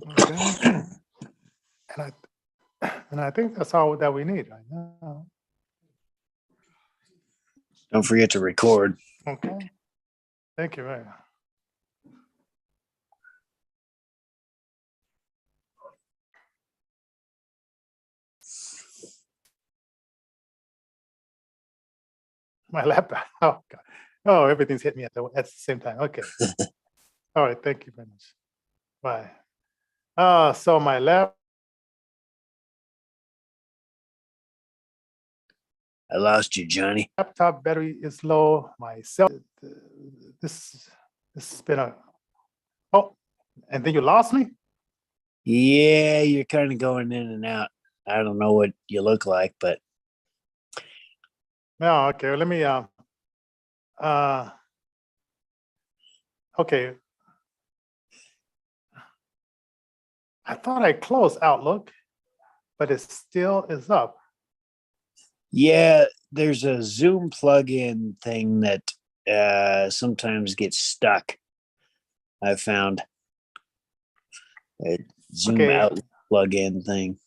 Okay. And I think that's all that we need right now. Don't forget to record. Okay. Thank you, Ray. My laptop. Oh, God. Oh, everything's hit me at the same time. Okay. All right. Thank you very much. Bye. So my I lost you, Johnny. laptop battery is low. My cell. This has been a. Oh, and then you lost me? Yeah, you're kind of going in and out. I don't know what you look like, but No, okay. Let me okay. I thought I closed Outlook, but it still is up. yeah, there's a Zoom plug-in thing that sometimes gets stuck. I found a Zoom Okay. out plug-in thing.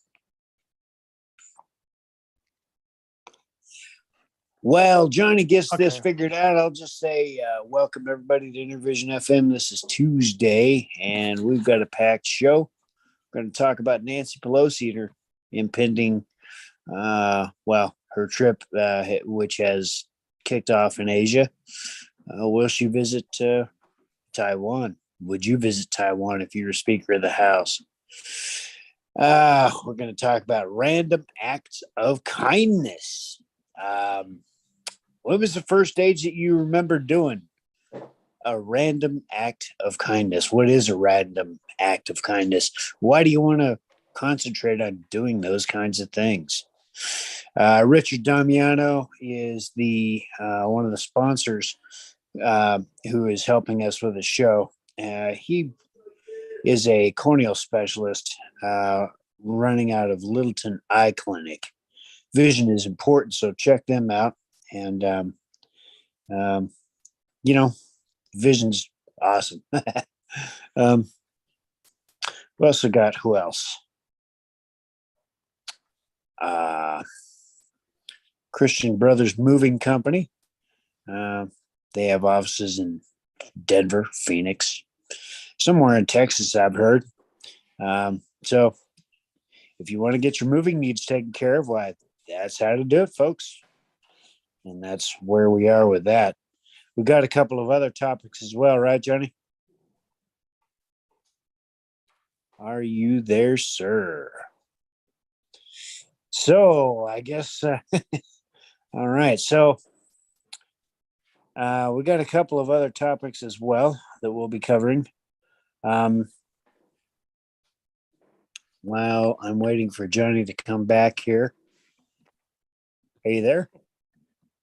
Well, Johnny gets this Okay. figured out. I'll just say welcome everybody to Intervision FM. This is Tuesday, and we've got a packed show. We're going to talk about Nancy Pelosi and her impending, her trip, which has kicked off in Asia. Will she visit Taiwan? Would you visit Taiwan if you were Speaker of the House? We're going to talk about random acts of kindness. What was the first age that you remember doing a random act of kindness? What is a random act of kindness? Why do you want to concentrate on doing those kinds of things? Richard Damiano is the one of the sponsors who is helping us with the show. He is a corneal specialist running out of Littleton Eye Clinic. Vision is important, so check them out. And, vision's awesome. We also got who else? Christian Brothers Moving Company. They have offices in Denver, Phoenix, somewhere in Texas, I've heard. So if you want to get your moving needs taken care of, why, that's how to do it, folks. And that's where we are with that. We've got a couple of other topics as well, right, Johnny? Are you there, sir? So I guess, all right. So we got a couple of other topics as well that we'll be covering. While I'm waiting for Johnny to come back here. Are you there?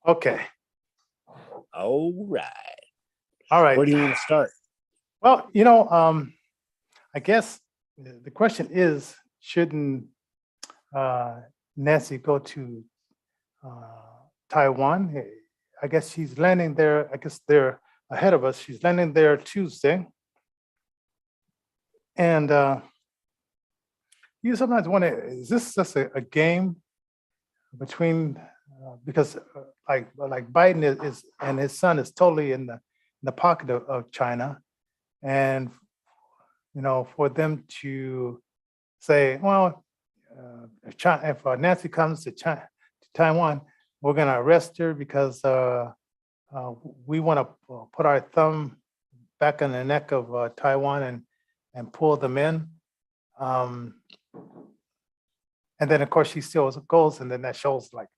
Okay. All right. All right. Where do you want to start? Well, I guess the question is, shouldn't Nancy go to Taiwan? I guess she's landing there. I guess they're ahead of us. She's landing there Tuesday. And you sometimes wonder, is this just a game between, because like Biden is and his son is totally in the pocket of China. And, for them to say, well, if Nancy comes to Taiwan, we're going to arrest her because we want to put our thumb back in the neck of Taiwan and pull them in. And then, of course, she still goes, and then that shows like,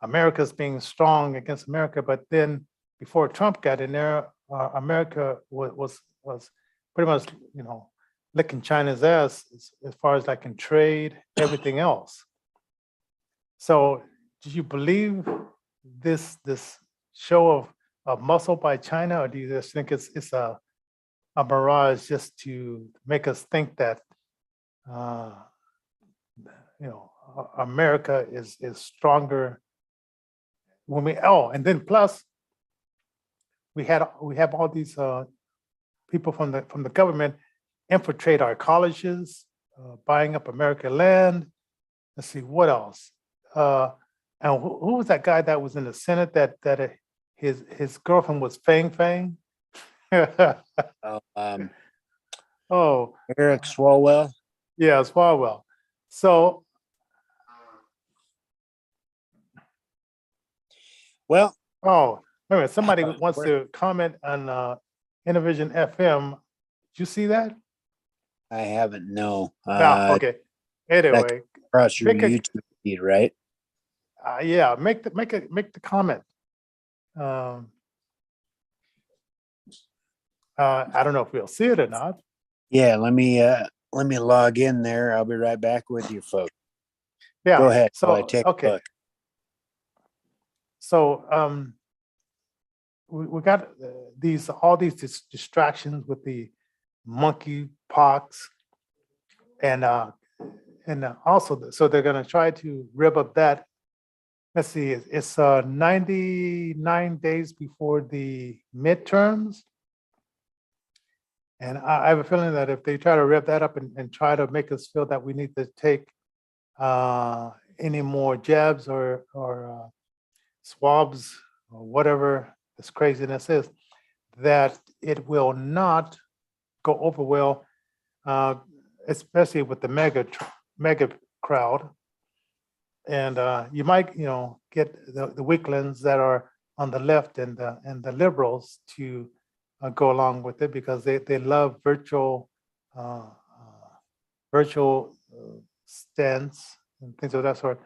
America's being strong against America. But then before Trump got in there, America was pretty much, licking China's ass as far as like in trade, everything else. So do you believe this show of muscle by China, or do you just think it's a mirage just to make us think that America is stronger and then plus we have all these people from the government infiltrate our colleges, buying up American land. Let's see, what else? And who was that guy that was in the Senate that his girlfriend was Fang Fang? Um, Oh, Eric Swalwell. yeah, Swalwell. So, Well, oh, wait a minute, somebody uh, wants we're- to comment on Innovision FM. Did you see that? I haven't. No. Yeah, okay. That Anyway, across your make a YouTube feed, right? yeah, make the comment. Um, I don't know if we'll see it or not. Yeah. Let me log in there. I'll be right back with you, folks. Yeah. Go ahead. So While I take a okay. look. So we got all these distractions with the monkey pox and also so they're going to try to rip up that. Let's see, it's 99 days before the midterms. And I have a feeling that if they try to rip that up and try to make us feel that we need to take any more jabs or swabs or whatever this craziness is, that it will not go over well, especially with the mega crowd. And you might, get the weaklings that are on the left and the liberals to go along with it because they love virtual stands and things of that sort.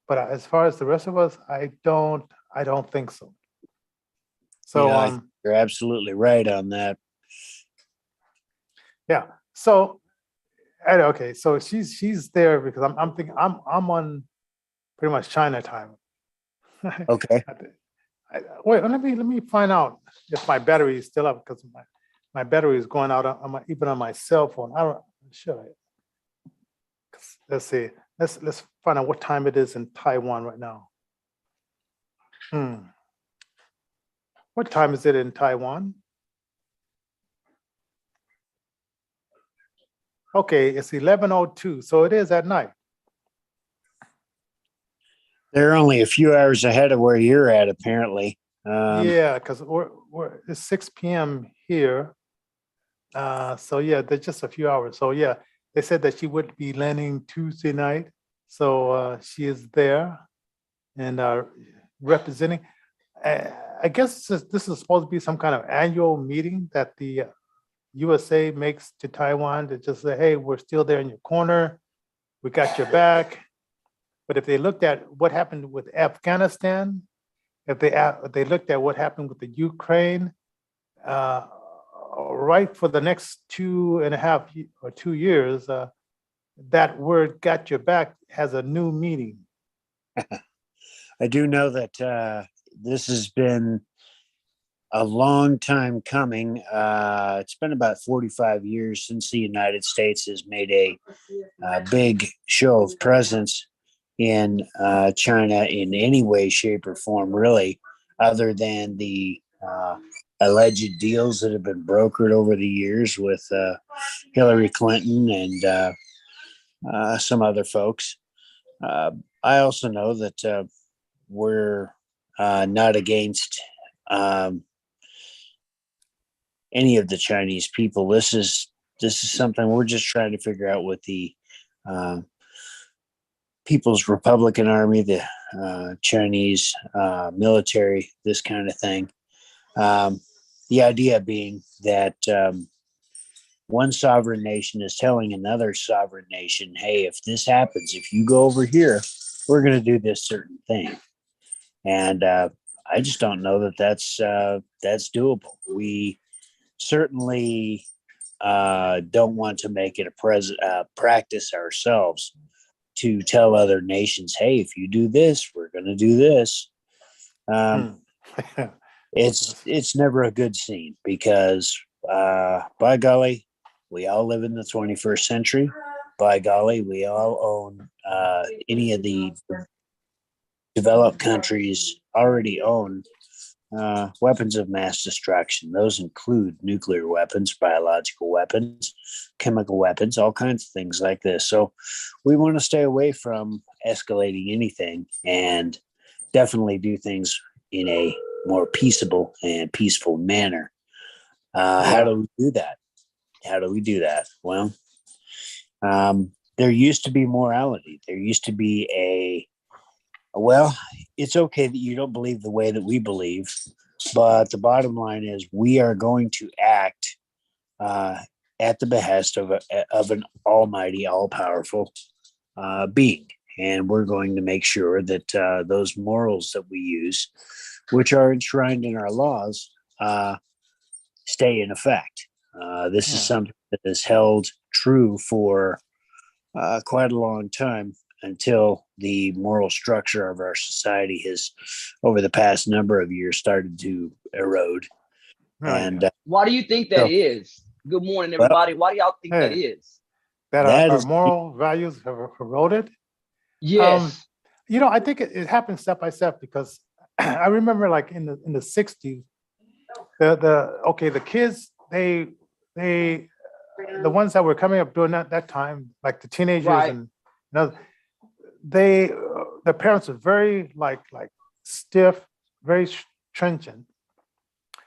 But as far as the rest of us, I don't think so. So I think you're absolutely right on that. yeah. So okay, so she's there because I'm thinking I'm on pretty much China time. Okay. Wait, let me find out if my battery is still up because my battery is going out on even on my cell phone. I don't should I? Let's see. Let's find out what time it is in Taiwan right now. What time is it in Taiwan? Okay, it's 11:02, so it is at night. They're only a few hours ahead of where you're at, apparently. Yeah, because it's 6 p.m. here. So yeah, they're just a few hours. So yeah, they said that she would be landing Tuesday night. So she is there and representing. I guess this is supposed to be some kind of annual meeting that the USA makes to Taiwan to just say, hey, we're still there in your corner. We got your back. But if they looked at what happened with Afghanistan, if they looked at what happened with the Ukraine, right for the next 2.5 or 2 years, that word "got your back" has a new meaning. I do know that this has been a long time coming. It's been about 45 years since the United States has made a big show of presence in China in any way, shape, or form, really, other than the alleged deals that have been brokered over the years with Hillary Clinton and some other folks. I also know that we're not against any of the Chinese people. This is something we're just trying to figure out with the People's Republican Army, the Chinese military, this kind of thing. The idea being that one sovereign nation is telling another sovereign nation, hey, if this happens, if you go over here, we're going to do this certain thing. And I just don't know that that's doable. We certainly don't want to make it a practice ourselves to tell other nations, hey, if you do this, we're going to do this. It's never a good scene because by golly, we all live in the 21st century. By golly, we all own any of the developed countries already own weapons of mass destruction. Those include nuclear weapons, biological weapons, chemical weapons, all kinds of things like this. So we want to stay away from escalating anything and definitely do things in a more peaceable and peaceful manner. How do we do that? Well, there used to be morality. There used to be it's okay that you don't believe the way that we believe, but the bottom line is we are going to act at the behest of an almighty, all-powerful being. And we're going to make sure that those morals that we use, which are enshrined in our laws, stay in effect. This is something that is held true for quite a long time, until the moral structure of our society has, over the past number of years, started to erode. And why do you think that is? Good morning, everybody. Why do y'all think that is? That our moral values have eroded? Yes. I think it happens step by step, because I remember like in the 60s, the kids, the ones that were coming up during that time, like the teenagers, right, and the parents were very like stiff, very stringent.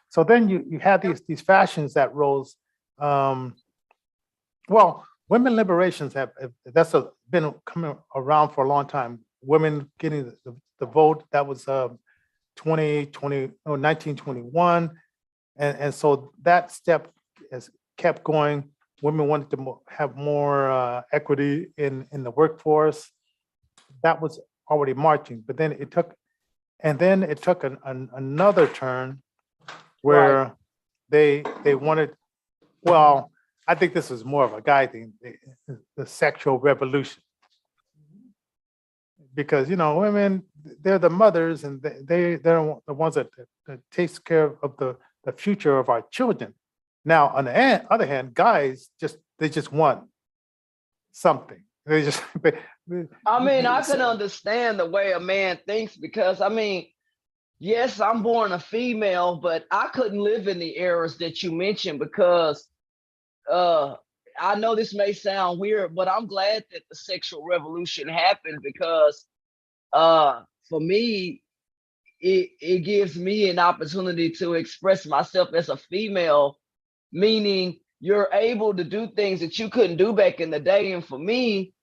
So then you had these fashions that rose. Women liberations that's been coming around for a long time. Women getting the vote, that was 1921, and so that step has kept going. Women wanted to have more equity in the workforce. That was already marching, but then it took another turn where they wanted. Well, I think this was more of a guy thing, the sexual revolution, because women, they're the mothers, and they're the ones that takes care of the future of our children. Now, on the other hand, guys they just want something. They just. I can understand the way a man thinks, because yes, I'm born a female, but I couldn't live in the eras that you mentioned, because I know this may sound weird, but I'm glad that the sexual revolution happened, because for me, it gives me an opportunity to express myself as a female, meaning you're able to do things that you couldn't do back in the day. And for me,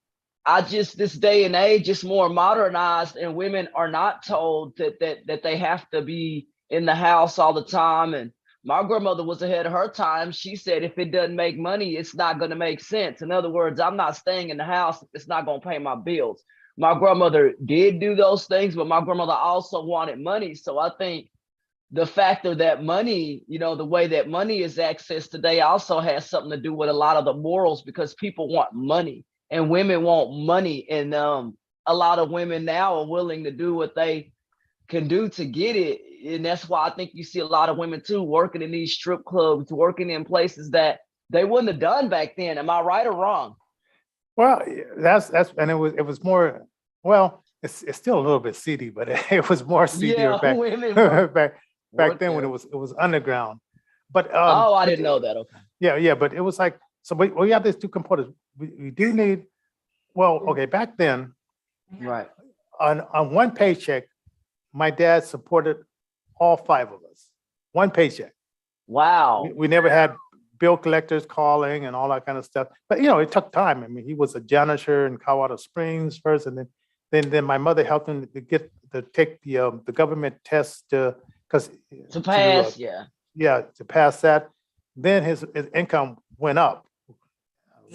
this day and age is more modernized, and women are not told that they have to be in the house all the time. And my grandmother was ahead of her time. She said, if it doesn't make money, it's not going to make sense. In other words, I'm not staying in the house if it's not going to pay my bills. My grandmother did do those things, but my grandmother also wanted money. So I think the factor that money, the way that money is accessed today also has something to do with a lot of the morals, because people want money and women want money. And a lot of women now are willing to do what they can do to get it. And that's why I think you see a lot of women too working in these strip clubs, working in places that they wouldn't have done back then. Am I right or wrong? Well, that's and it was more. Well, it's still a little bit seedy, but it was more seedier back then when it was underground. But I didn't know that. Okay. Yeah, but it was like, so we have these two components. We do need. Well, okay, back then, right, on one paycheck, my dad supported all five of us. One paycheck. Wow. We never had bill collectors calling and all that kind of stuff. But it took time. He was a janitor in Colorado Springs first, and then my mother helped him to take the government test to pass. To pass that. Then his income went up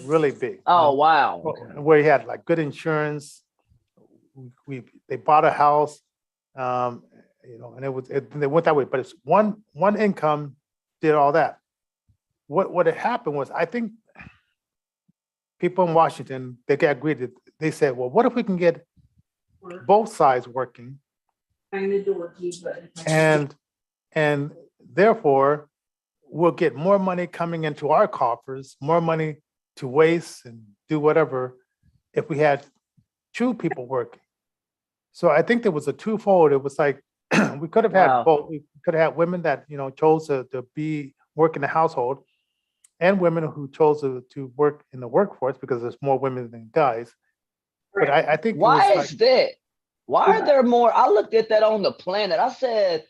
really big. Oh, wow. Where he had like good insurance. They bought a house, and they went that way. But it's one income did all that. What had happened was, I think people in Washington, they got agreed. They said, well, what if we can get both sides working, and therefore we'll get more money coming into our coffers, more money to waste and do whatever, if we had two people working. So I think there was a twofold. It was like we could have had Wow. both. We could have had women that, chose to be work in the household, and women who chose to work in the workforce because there's more women than guys. But I think it was Why like, is that? Why are there more? I looked at that on the planet. I said,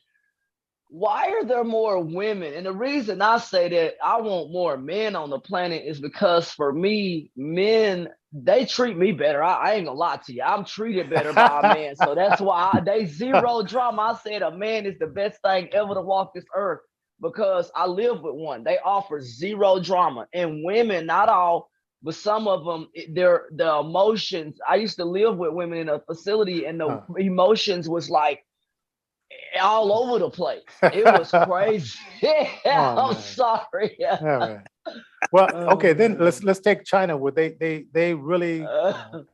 why are there more women? And the reason I say that I want more men on the planet is because for me, men, they treat me better. I ain't gonna lie to you. I'm treated better by a man. So that's why they zero drama. I said a man is the best thing ever to walk this earth because I live with one. They offer zero drama. And women, not all, but some of them, the emotions. I used to live with women in a facility, and the emotions was like all over the place. It was crazy. I'm sorry. Yeah, man. Well, okay, then let's take China, where they really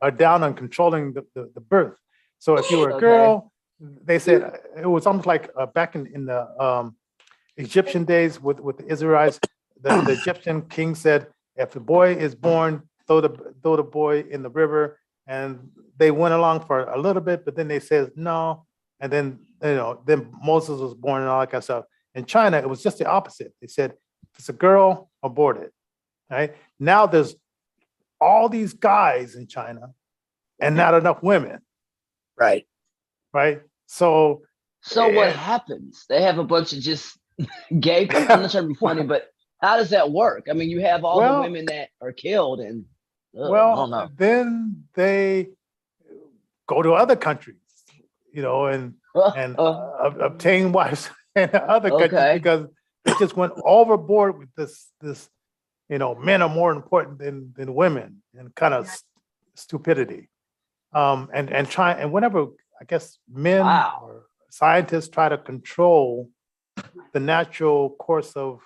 are down on controlling the birth. So if you were a girl, they said it was almost like back in the Egyptian days with the Israelites. The Egyptian king said, if the boy is born, throw the boy in the river, and they went along for a little bit, but then they said no, and then then Moses was born and all that kind of stuff. In China, it was just the opposite. They said, if it's a girl, abort it. Right now, there's all these guys in China, and not enough women. Right. So what happens? They have a bunch of just gay people. I'm not trying to be funny, but how does that work? I mean, you have all the women that are killed, and I don't know. Then they go to other countries, and obtain wives in other countries because they just went overboard with this. Men are more important than women, and kind of stupidity. And whenever I guess men or scientists try to control the natural course of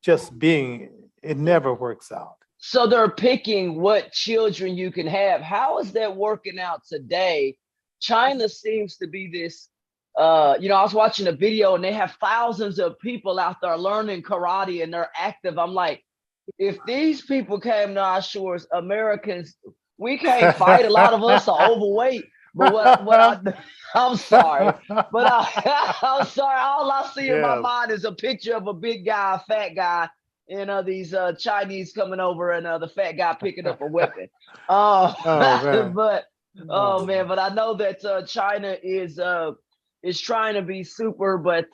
just being, it never works out. So they're picking what children you can have. How is that working out today? China seems to be this, I was watching a video and they have thousands of people out there learning karate and they're active. I'm like, if these people came to our shores, Americans, we can't fight. A lot of us are overweight. But I'm sorry, but I'm sorry. All I see in my mind is a picture of a big guy, a fat guy, and these Chinese coming over, and the fat guy picking up a weapon. But I know that China is trying to be super, but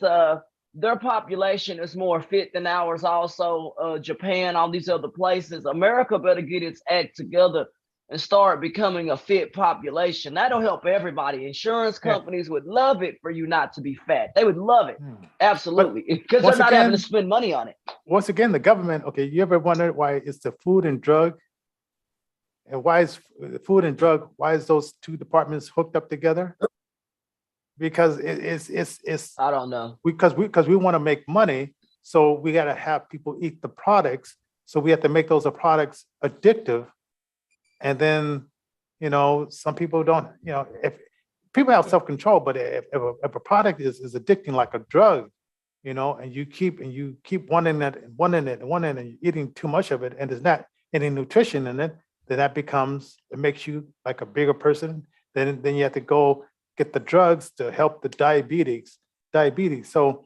their population is more fit than ours. Also, Japan, all these other places. America better get its act together and start becoming a fit population. That'll help everybody. Insurance companies would love it for you not to be fat. They would love it. Absolutely. Because they're not having to spend money on it. Once again, the government, you ever wondered why it's the food and drug? And why is food and drug, why is those two departments hooked up together? Because it's I don't know. Because we want to make money, so we got to have people eat the products. So we have to make those products addictive. And then, some people don't, if people have self-control, but if a product is addicting like a drug, and you keep wanting it, and you're eating too much of it, and there's not any nutrition in it, then it makes you like a bigger person. Then you have to go get the drugs to help the diabetes. So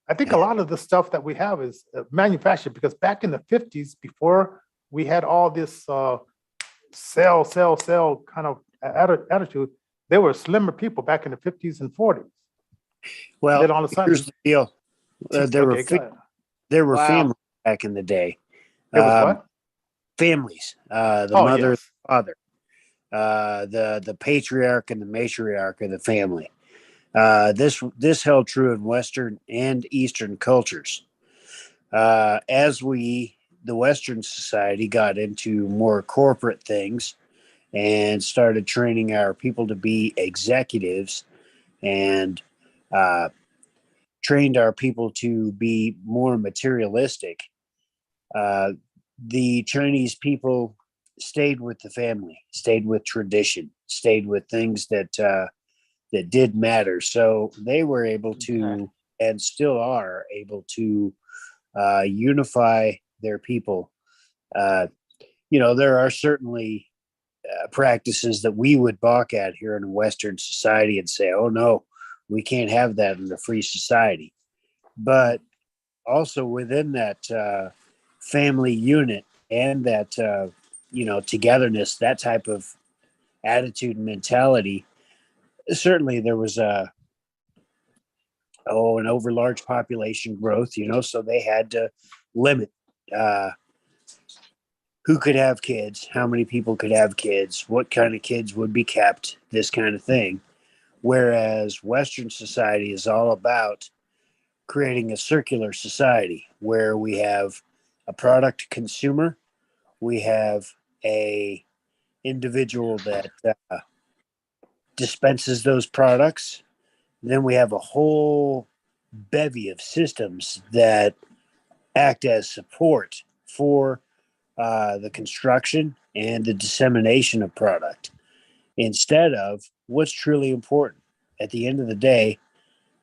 I think a lot of the stuff that we have is manufactured, because back in the 50s, before we had all this sell kind of attitude, they were slimmer people back in the 50s and 40s. Well, then all of a sudden, here's the deal. There were families back in the day. There was what? Families. The mother, the father, the patriarch and the matriarch of the family. This held true in Western and Eastern cultures. As the Western society got into more corporate things and started training our people to be executives, and trained our people to be more materialistic, the Chinese people stayed with the family, stayed with tradition, stayed with things that did matter. So they were able to, and still are able to, unify their people. There are certainly practices that we would balk at here in a Western society and say, oh no, we can't have that in a free society. But also within that family unit and that, togetherness, that type of attitude and mentality, certainly there was an overlarge population growth, so they had to limit who could have kids, how many people could have kids, what kind of kids would be kept, this kind of thing. Whereas Western society is all about creating a circular society where we have a product consumer, we have a individual that dispenses those products, then we have a whole bevy of systems that act as support for the construction and the dissemination of product instead of what's truly important. At the end of the day,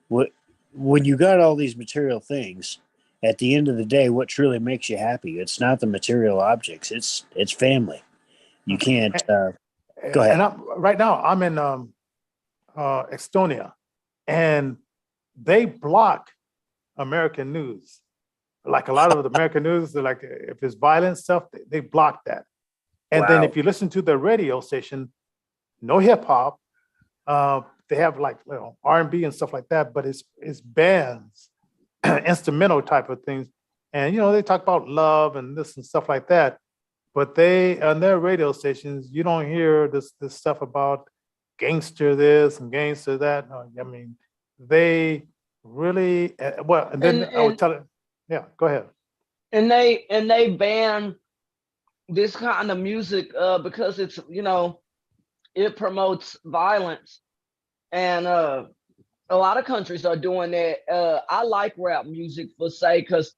when you got all these material things, at the end of the day, what truly makes you happy? It's not the material objects. It's family. You can't. Go ahead. And right now, I'm in Estonia, and they block American news. Like a lot of the American news, they're like, if it's violent stuff, they block that. And then if you listen to the radio station, no hip hop. They have like R&B and stuff like that, but it's bands, instrumental type of things. And they talk about love and this and stuff like that. But they on their radio stations, you don't hear this stuff about gangster this and gangster that. No, I mean, they really well. And then I would tell it. Yeah, go ahead. And they ban this kind of music because it's it promotes violence, and a lot of countries are doing that. I like rap music for say because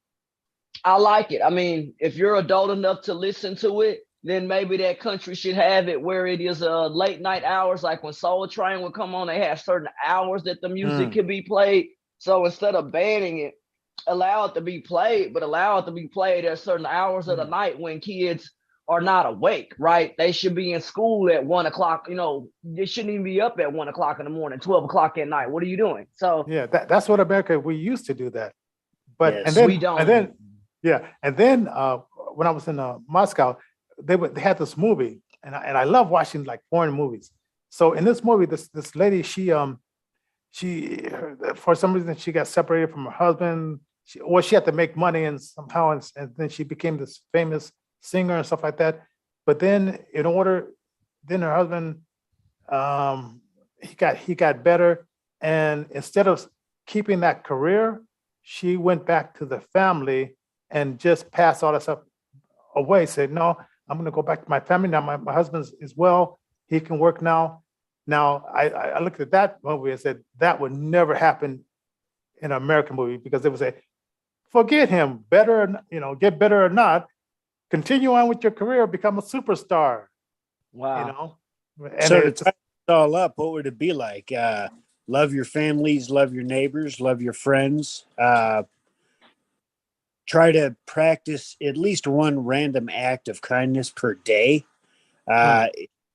I like it. I mean, if you're adult enough to listen to it, then maybe that country should have it where it is late night hours, like when Soul Train would come on. They have certain hours that the music can be played. So instead of banning it, allow it to be played, but allow it to be played at certain hours of the night when kids are not awake, right? They should be in school at 1 o'clock. They shouldn't even be up at 1 o'clock in the morning, 12 o'clock at night. What are you doing? So yeah, that's what America, we used to do that. But yes, we don't. And then when I was in Moscow, they had this movie, and I love watching like foreign movies. So in this movie, this lady, she for some reason she got separated from her husband. She had to make money and somehow, and then she became this famous singer and stuff like that. But then then her husband, he got better, and instead of keeping that career, she went back to the family and just passed all that stuff away. Said, no, I'm going to go back to my family now. My husband is well. He can work now. Now, I looked at that movie and said, that would never happen in an American movie, because they would say, forget him, better, get better or not, continue on with your career, become a superstar. Wow. And so to tie it all up, what would it be like? Love your families, love your neighbors, love your friends. Try to practice at least one random act of kindness per day.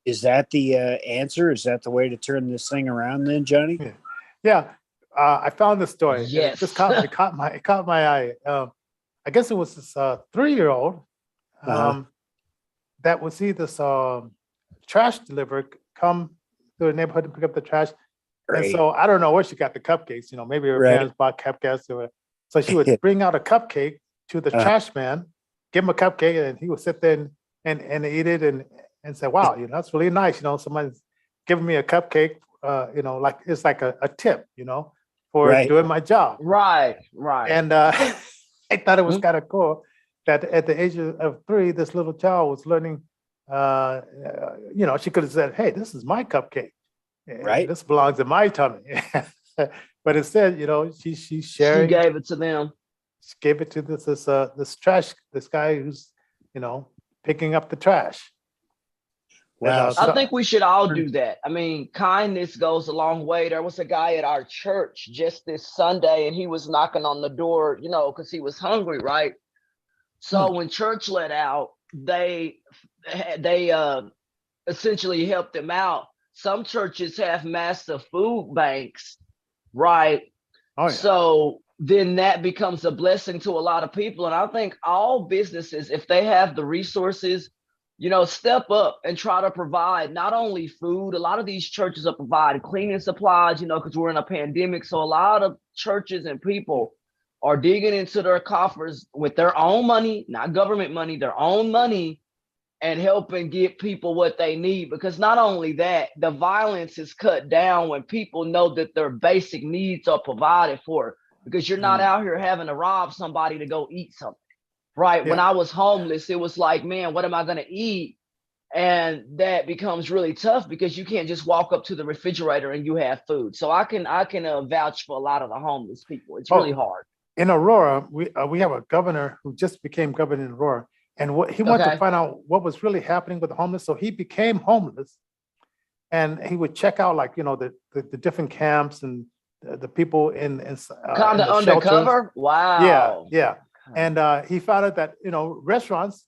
Is that the answer? Is that the way to turn this thing around then, Johnny? Yeah. I found this story. Yes. It just caught my eye. I guess it was this 3-year-old that would see this trash deliverer come to the neighborhood and pick up the trash. Great. And so I don't know where she got the cupcakes. Maybe her parents bought cupcakes. So she would bring out a cupcake to the trash man, give him a cupcake, and he would sit there and eat it and say, wow, that's really nice. Somebody's giving me a cupcake, like it's like a tip, for doing my job. Right. And I thought it was kind of cool that at the age of 3, this little child was learning, she could have said, hey, this is my cupcake. Right. This belongs in my tummy. But instead, she's sharing. She gave it to them. She gave it to this guy who's, picking up the trash. Wow. I think we should all do that. I mean, kindness goes a long way. There was a guy at our church just this Sunday, and he was knocking on the door, because he was hungry, right? So when church let out, they essentially help them out. Some churches have massive food banks, right? Oh, yeah. So then that becomes a blessing to a lot of people. And I think all businesses, if they have the resources, step up and try to provide not only food. A lot of these churches are providing cleaning supplies, because we're in a pandemic. So a lot of churches and people are digging into their coffers with their own money, not government money, their own money, and helping get people what they need. Because not only that, the violence is cut down when people know that their basic needs are provided for, because you're not out here having to rob somebody to go eat something, right? Yeah. When I was homeless, it was like, man, what am I going to eat? And that becomes really tough because you can't just walk up to the refrigerator and you have food. So I can vouch for a lot of the homeless people. It's really hard. In Aurora, we have a governor who just became governor in Aurora, and he wanted to find out what was really happening with the homeless. So he became homeless, and he would check out, like, the different camps and the people in kind of undercover. Shelters. Wow. Yeah. And he found out that restaurants,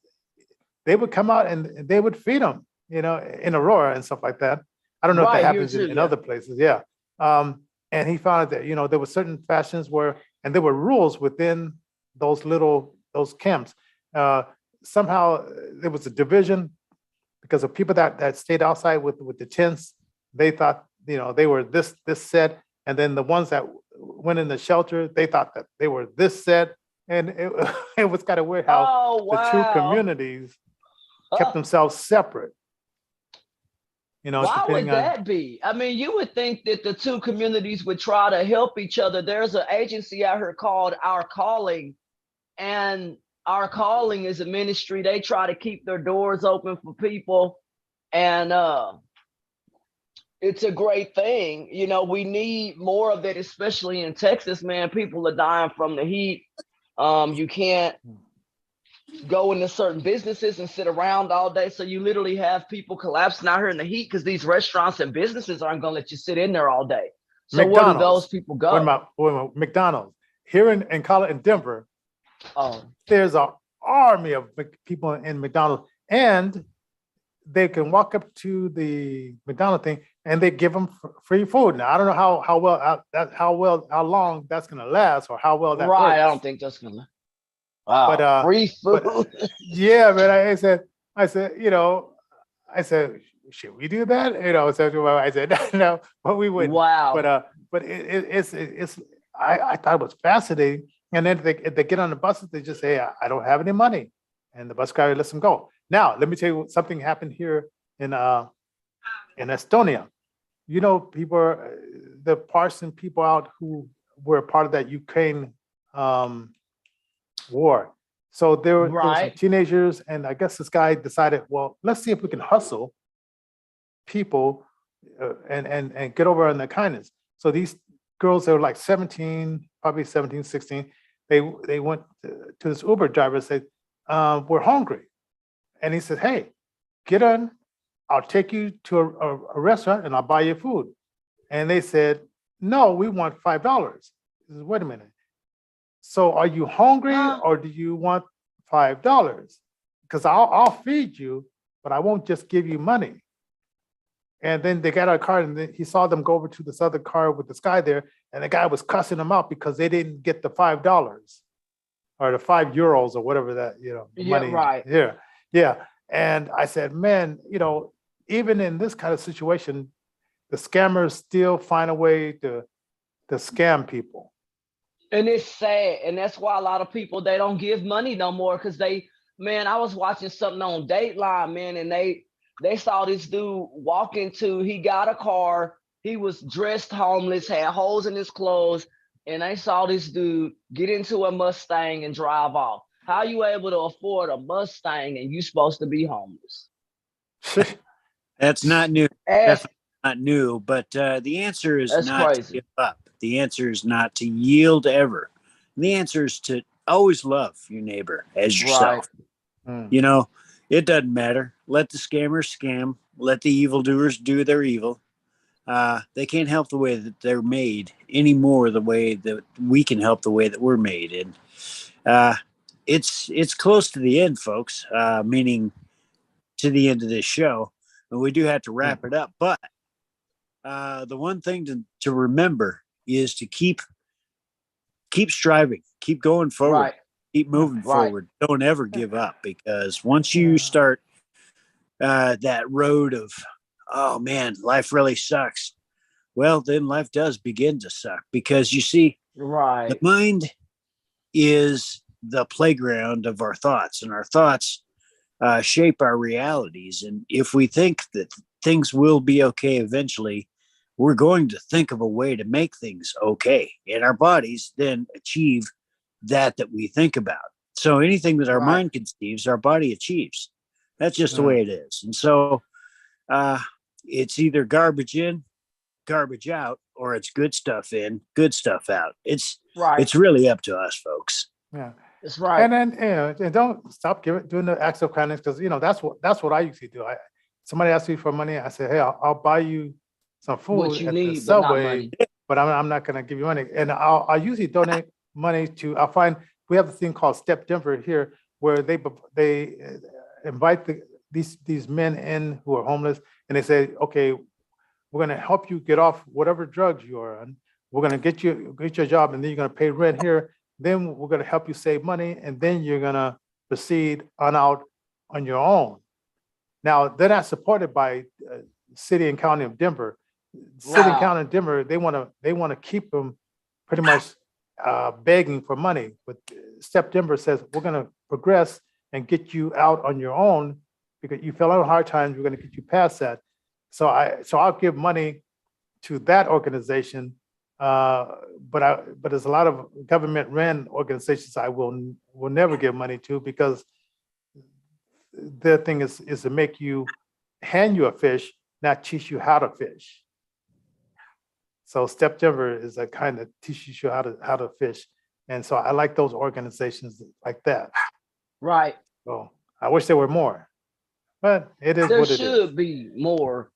they would come out and they would feed them, in Aurora and stuff like that. I don't know if that happens in other places. Yeah. And he found out that there were certain fashions and there were rules within those camps. Somehow there was a division because of people that stayed outside with the tents. They thought they were this set, and then the ones that went in the shelter, they thought that they were this set. And it was kind of weird how the two communities kept themselves separate. Why would that be? I mean, you would think that the two communities would try to help each other. There's an agency out here called Our Calling, and Our Calling is a ministry. They try to keep their doors open for people, and it's a great thing. We need more of that, especially in Texas, man. People are dying from the heat. You can't go into certain businesses and sit around all day. So you literally have people collapsing out here in the heat because these restaurants and businesses aren't going to let you sit in there all day. So where do those people go? McDonald's here in Denver. There's an army of people in McDonald's, and they can walk up to the McDonald's thing and they give them free food. Now I don't know how long that's going to last, or how well that works. I don't think that's going to. Wow. But free food. Yeah, man. I said, should we do that? So I said, no, but we wouldn't. Wow. But it's I thought it was fascinating. And then if they get on the buses, they just say, I don't have any money, and the bus driver lets them go. Now, let me tell you something happened here in Estonia. People, the Parson people out who were part of that Ukraine war. So there were some teenagers, and I guess this guy decided, well, let's see if we can hustle people and get over on their kindness. So these girls, they were like 17, probably 17, 16. They went to this Uber driver and said, we're hungry. And he said, hey, get on. I'll take you to a restaurant and I'll buy you food. And they said, no, we want $5. He says, wait a minute. So are you hungry or do you want $5? Because I'll feed you, but I won't just give you money. And then they got out of the car, and then he saw them go over to this other car with this guy there, and the guy was cussing them out because they didn't get the $5 or the €5 or whatever that, money. Right. Yeah. And I said, man, even in this kind of situation, the scammers still find a way to scam people. And it's sad. And that's why a lot of people, they don't give money no more, because I was watching something on Dateline, man, and they saw this dude walk he got a car, he was dressed homeless, had holes in his clothes, and they saw this dude get into a Mustang and drive off. How are you able to afford a Mustang and you supposed to be homeless? That's not new. That's not new, but the answer is not to give up. The answer is not to yield ever. And the answer is to always love your neighbor as yourself. Right. It doesn't matter. Let the scammers scam. Let the evildoers do their evil. They can't help the way that they're made any more the way that we can help the way that we're made. And it's close to the end, folks, meaning to the end of this show. and we do have to wrap it up. But the one thing to remember is to keep striving, keep going forward, Right. keep moving forward. Don't ever give up, because once you start that road of, oh man, life really sucks, well, then life does begin to suck, because you see, the mind is the playground of our thoughts, and our thoughts shape our realities. And if we think that things will be okay eventually, we're going to think of a way to make things okay, and our bodies then achieve that we think about. So anything that our mind conceives, our body achieves. That's just the way it is. And so it's either garbage in, garbage out, or it's good stuff in, good stuff out. It's really up to us, folks. Yeah, that's right. And then and don't stop doing the acts of kindness, because that's what I usually do. Somebody asks me for money, I say, hey, I'll buy you some food at the Subway, but I'm not going to give you money. And I usually donate money to. We have a thing called Step Denver here, where they invite these men in who are homeless, and they say, okay, we're going to help you get off whatever drugs you are on. We're going to get you a job, and then you're going to pay rent here. Then we're going to help you save money, and then you're going to proceed on out on your own. Now, they're not supported by city and county of Denver. City and county of Denver, they want to keep them pretty much begging for money. But Step Denver says, we're going to progress and get you out on your own, because you fell on hard times. We're going to get you past that. So I'll give money to that organization. But there's a lot of government run organizations I will never give money to, because their thing is to hand you a fish, not teach you how to fish. So Step Denver is a kind of teaches you how to fish. And so I like those organizations like that. Right. So I wish there were more, but it is what it is. There should be more,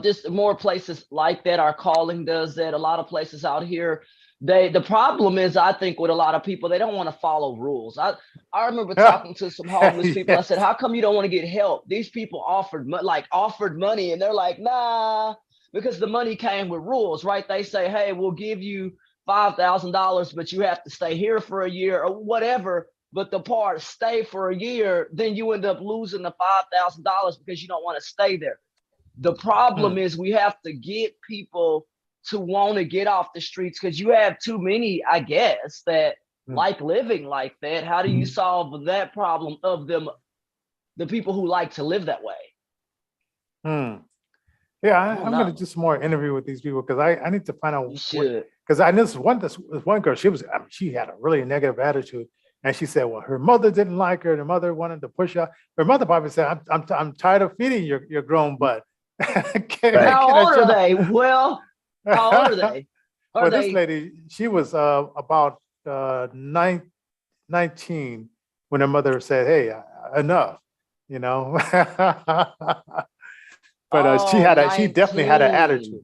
just more places like that. Our calling does that. A lot of places out here, the problem is, I think, with a lot of people, they don't want to follow rules. I remember talking to some homeless people. I said, how come you don't want to get help? These people offered money, and they're like, nah, because the money came with rules, right? They say, hey, we'll give you $5,000, but you have to stay here for a year or whatever. But the part stay for a year, then you end up losing the $5,000 because you don't want to stay there. The problem is, we have to get people to want to get off the streets, because you have too many, I guess, that like living like that. How do you solve that problem of them, the people who like to live that way? Yeah, I'm going to do some more interview with these people, because I need to find out. Because I know this one girl, she had a really negative attitude, and she said, well, her mother didn't like her, and her mother wanted to push her. Her mother probably said, I'm tired of feeding your grown butt. How old are they? Well, how old are they? Well, this lady, she was about 19 when her mother said, hey, enough, But she definitely had an attitude.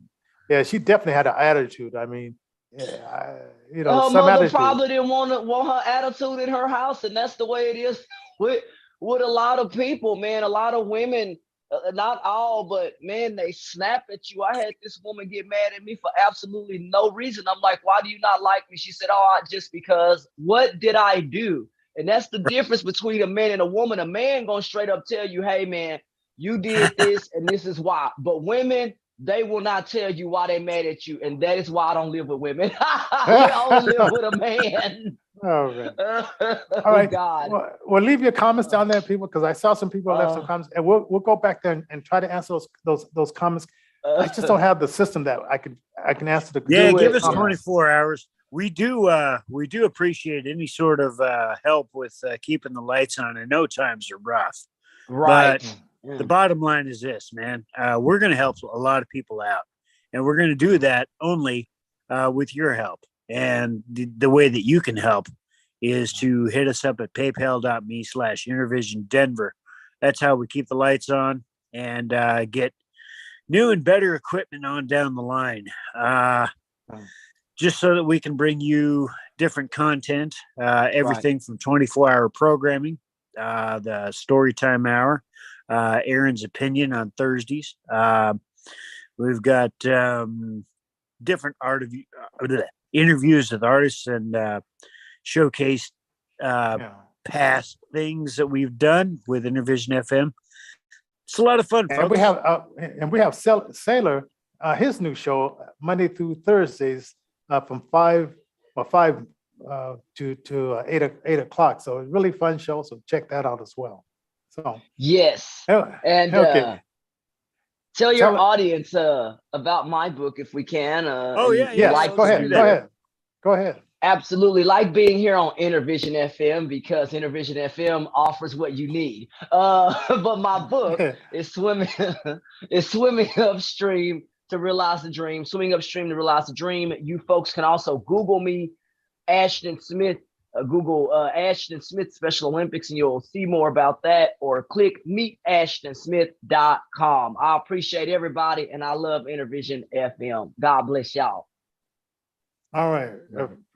Yeah, she definitely had an attitude. I mean, her mother probably didn't want her attitude in her house, and that's the way it is with a lot of people, man. A lot of women, not all, but man, they snap at you. I had this woman get mad at me for absolutely no reason. I'm like, why do you not like me? She said, just because. What did I do? And that's the difference between a man and a woman. A man gonna straight up tell you, hey man, you did this and this is why. But women, they will not tell you why they mad at you. And that is why I don't live with women. I only live with a man. All right. All right. God. Well, leave your comments down there, people, because I saw some people left some comments, and we'll go back there and try to answer those comments. I just don't have the system that I can answer the. Yeah, give us 24 hours. We do appreciate any sort of help with keeping the lights on. I know times are rough, right? But the bottom line is this, man. We're going to help a lot of people out, and we're going to do that only with your help. And the way that you can help is to hit us up at paypal.me/InnervisionDenver. That's how we keep the lights on and get new and better equipment on down the line. Just so that we can bring you different content, everything from 24-hour programming, the story time hour, Aaron's Opinion on Thursdays. We've got different interviews with artists and showcase past things that we've done with Intervision FM. It's a lot of fun, folks. And we have Sailor, his new show Monday through Thursdays from 5 to 8 o'clock. So it's a really fun show. So check that out as well. So yes, and okay. Tell your audience about my book if we can. Yes, go ahead. Absolutely, like being here on Intervision FM because Intervision FM offers what you need. But my book is swimming upstream to realize the dream. Swimming upstream to realize the dream. You folks can also Google me, Ashton Smith. Google Ashton Smith Special Olympics, and you'll see more about that. Or click meetashtonsmith.com. I appreciate everybody, and I love Intervision FM. God bless y'all. All right.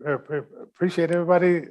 Appreciate everybody.